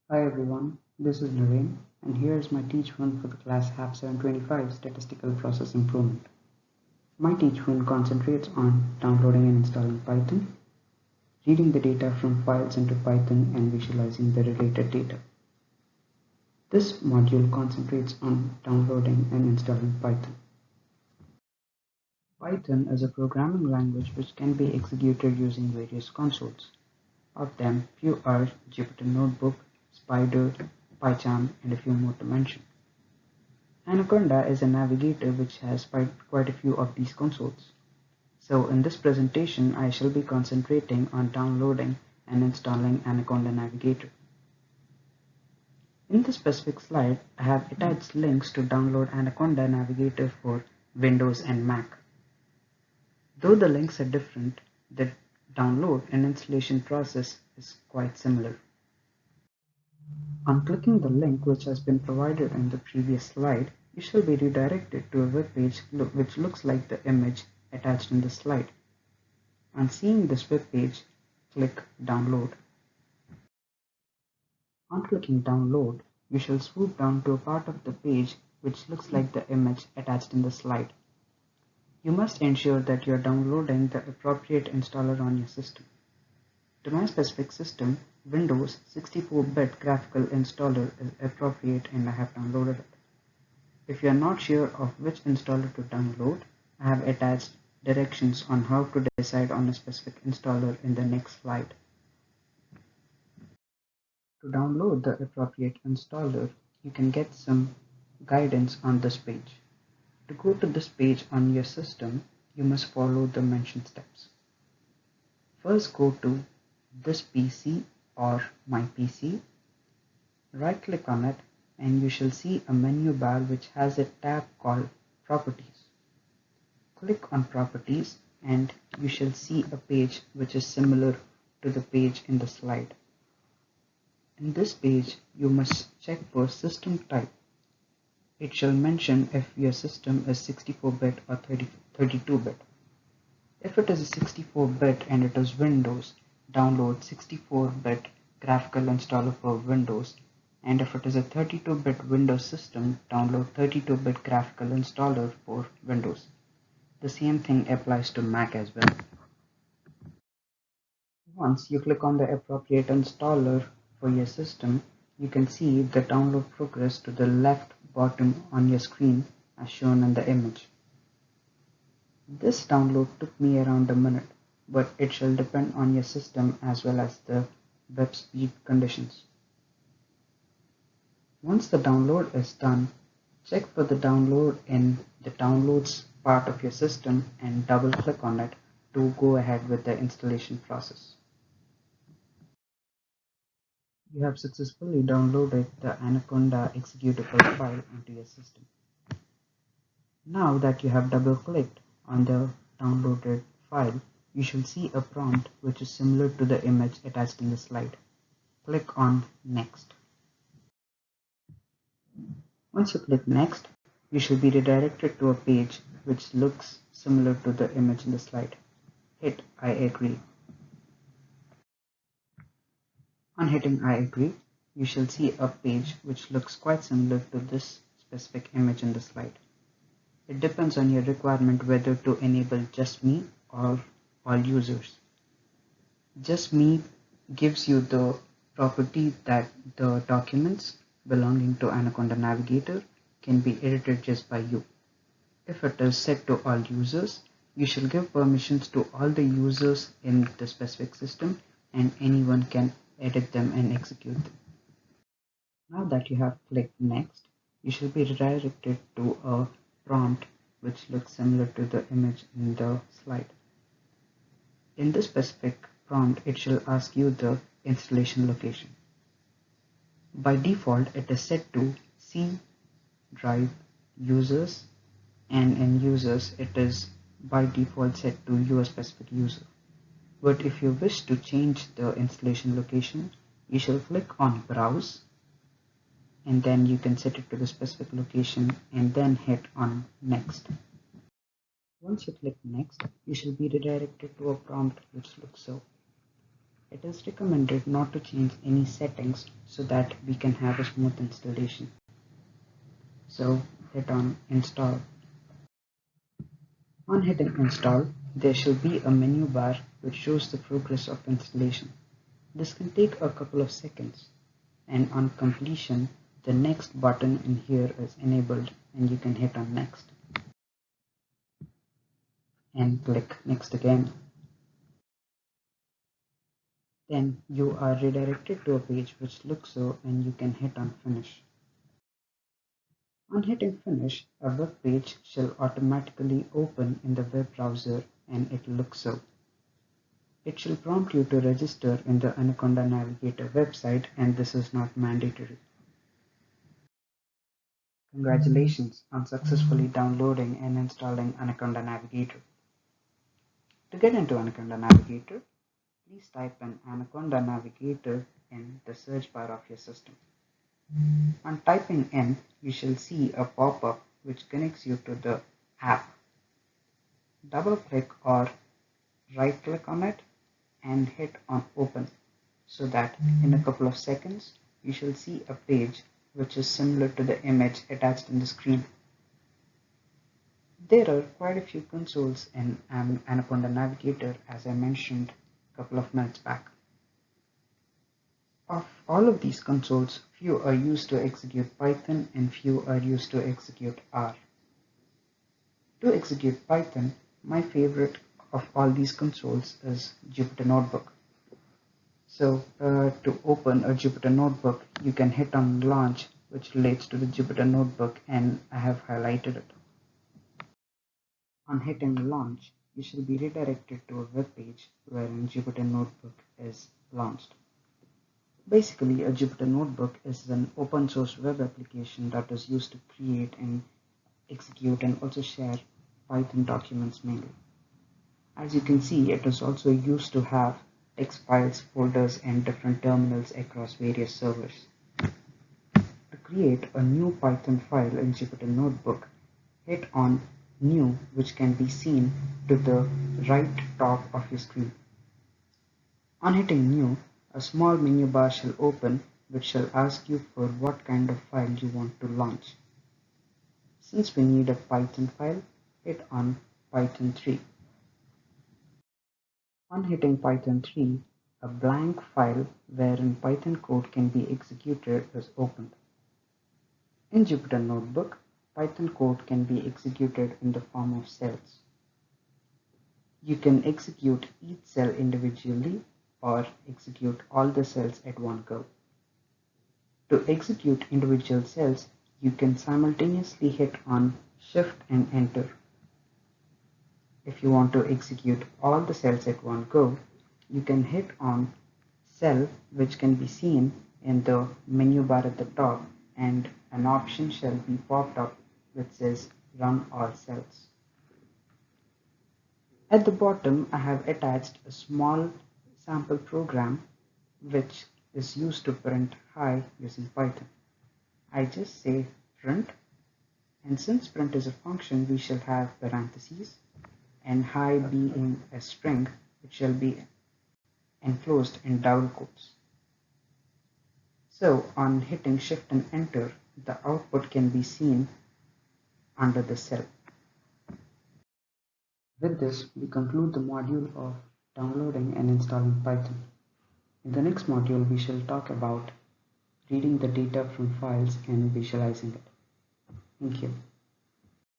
Hi everyone, this is Naveen and here is my teach one for the class HAP 725 Statistical Process Improvement. My teach one concentrates on downloading and installing Python, reading the data from files into Python and visualizing the related data. This module concentrates on downloading and installing Python. Python is a programming language which can be executed using various consoles. Of them, few are Jupyter Notebook, Spider, PyCharm, and a few more to mention. Anaconda is a navigator which has quite a few of these consoles. So in this presentation I shall be concentrating on downloading and installing Anaconda Navigator. In this specific slide I have attached links to download Anaconda Navigator for Windows and Mac. Though the links are different, the download and installation process is quite similar. On clicking the link which has been provided in the previous slide, you shall be redirected to a web page which looks like the image attached in the slide. On seeing this web page, click Download. On clicking Download, you shall swoop down to a part of the page which looks like the image attached in the slide. You must ensure that you are downloading the appropriate installer on your system. To my specific system, Windows 64-bit graphical installer is appropriate and I have downloaded it. If you are not sure of which installer to download, I have attached directions on how to decide on a specific installer in the next slide. To download the appropriate installer, you can get some guidance on this page. To go to this page on your system, you must follow the mentioned steps. First, go to this PC or my PC. Right click on it and you shall see a menu bar which has a tab called Properties. Click on Properties and you shall see a page which is similar to the page in the slide. In this page, you must check for system type. It shall mention if your system is 64-bit or 32-bit. If it is a 64-bit and it is Windows, download 64-bit graphical installer for Windows, and if it is a 32-bit Windows system, download 32-bit graphical installer for Windows. The same thing applies to Mac as well. Once you click on the appropriate installer for your system, you can see the download progress to the left bottom on your screen as shown in the image. This download took me around a minute, but it shall depend on your system as well as the web speed conditions. Once the download is done, check for the download in the Downloads part of your system and double click on it to go ahead with the installation process. You have successfully downloaded the Anaconda executable file onto your system. Now that you have double-clicked on the downloaded file, you shall see a prompt which is similar to the image attached in the slide. Click on Next. Once you click Next, you shall be redirected to a page which looks similar to the image in the slide. Hit I agree. On hitting I agree, you shall see a page which looks quite similar to this specific image in the slide. It depends on your requirement whether to enable just me or all users. Just me gives you the property that the documents belonging to Anaconda Navigator can be edited just by you. If it is set to all users, you shall give permissions to all the users in the specific system and anyone can edit them and execute them. Now that you have clicked Next, you shall be redirected to a prompt which looks similar to the image in the slide. In this specific prompt, it shall ask you the installation location. By default, it is set to C drive users, and in users, it is by default set to your specific user. But if you wish to change the installation location, you shall click on Browse, and then you can set it to the specific location and then hit on Next. Once you click Next, you shall be redirected to a prompt which looks so. It is recommended not to change any settings so that we can have a smooth installation. So hit on install. On hitting install, there shall be a menu bar which shows the progress of installation. This can take a couple of seconds, and on completion, the next button in here is enabled and you can hit on next and click next again. Then you are redirected to a page which looks so, and you can hit on finish. On hitting finish, a web page shall automatically open in the web browser and it looks so. It shall prompt you to register in the Anaconda Navigator website, and this is not mandatory. Congratulations on successfully downloading and installing Anaconda Navigator. To get into Anaconda Navigator, please type in Anaconda Navigator in the search bar of your system. On typing in, you shall see a pop-up which connects you to the app. Double-click or right-click on it and hit on open, so that in a couple of seconds you shall see a page which is similar to the image attached in the screen. There are quite a few consoles in Anaconda Navigator, as I mentioned a couple of minutes back. Of all of these consoles, few are used to execute Python and few are used to execute R. To execute Python, my favorite of all these consoles is Jupyter Notebook. So to open a Jupyter Notebook, you can hit on launch, which relates to the Jupyter Notebook, and I have highlighted it. On hitting launch, you shall be redirected to a web page wherein Jupyter Notebook is launched. Basically, a Jupyter Notebook is an open source web application that is used to create and execute and also share Python documents mainly. As you can see, it is also used to have text files, folders, and different terminals across various servers. To create a new Python file in Jupyter Notebook, hit on New, which can be seen to the right top of your screen. On hitting New, a small menu bar shall open which shall ask you for what kind of file you want to launch. Since we need a Python file, hit on Python 3. On hitting Python 3, a blank file wherein Python code can be executed is opened. In Jupyter Notebook, Python code can be executed in the form of cells. You can execute each cell individually or execute all the cells at one go. To execute individual cells, you can simultaneously hit on Shift and Enter. If you want to execute all the cells at one go, you can hit on Cell, which can be seen in the menu bar at the top, and an option shall be popped up which says Run All Cells. At the bottom, I have attached a small sample program which is used to print hi using Python. I just say print, and since print is a function, we shall have parentheses, and hi being a string, it shall be enclosed in double quotes. So on hitting Shift and Enter, the output can be seen under the cell. With this, we conclude the module of downloading and installing Python. In the next module, we shall talk about reading the data from files and visualizing it. Thank you.